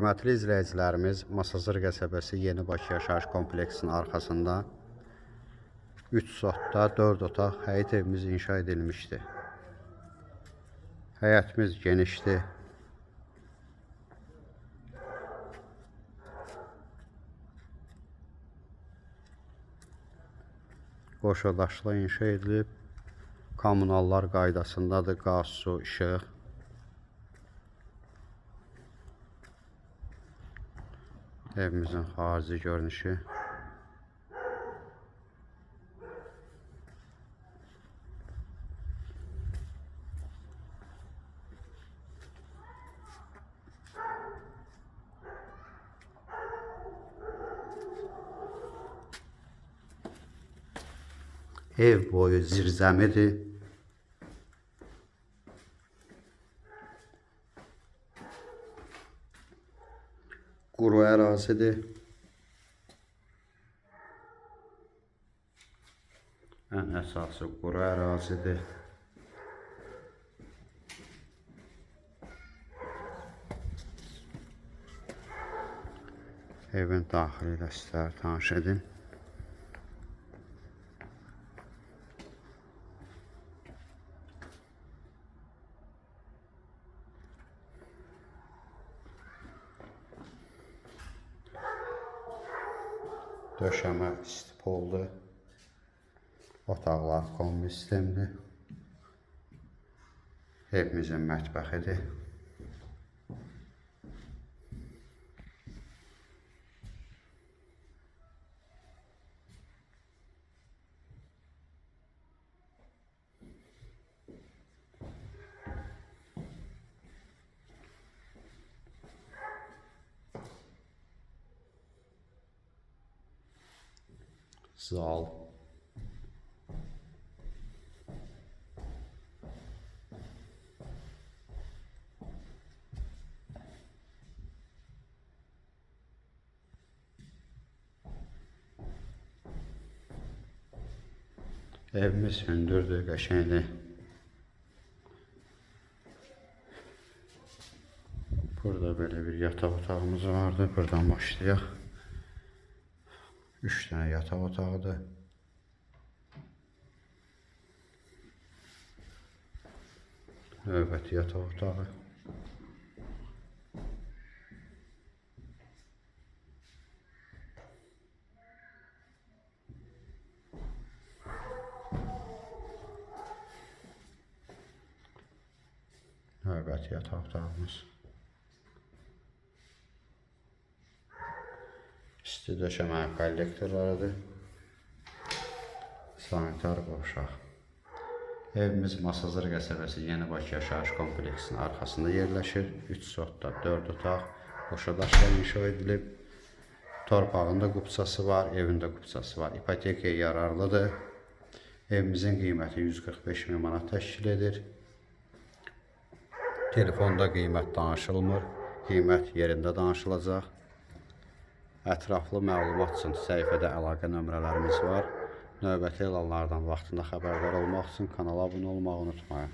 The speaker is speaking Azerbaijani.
Hörmətli izləyicilərimiz, Masazır qəsəbəsi Yeni Bakı yaşayış kompleksinin arxasında 3 sotda 4 otaq həyət evimiz inşa edilmişdir. Həyətimiz genişdir. Qoşadaşla inşa edilib. Kommunallar qaydasındadır, qaz, su, işıq. Evimizin xarici görünüşü. Ev boyu zirzəmidir. Quru ərazidir. Ən əsası quru ərazidir. Evin daxili ilə sizlərə tanış edin. Döşəmə istipoldur. Otaqlar kombi sistemdir. Evimizin mətbəxidir. Zal. Evimiz hündürdür, qəşəngdir. Burada belə bir yataq otağımız vardı. Buradan başlayaq. 3 tane yataq otağıdır. Növbəti yataq otağı. Növbəti yataq otağımız. İsti döşəmə kollektorlarıdır. Sanitar qovşaq. Evimiz Masazır qəsəbəsi Yeni Bakı yaşayış kompleksinin arxasında yerləşir. 3 sotda 4 otaq qoşadaşla inşa edilib. Torpağında qupçası var, evində qupçası var. İpotekaya yararlıdır. Evimizin qiyməti 145 min manat təşkil edir. Telefonda qiymət danışılmır. Qiymət yerində danışılacaq. Ətraflı məlumat üçün səhifədə əlaqə nömrələrimiz var. Növbəti elanlardan vaxtında xəbərdar olmaq üçün kanala abunə olmağı unutmayın.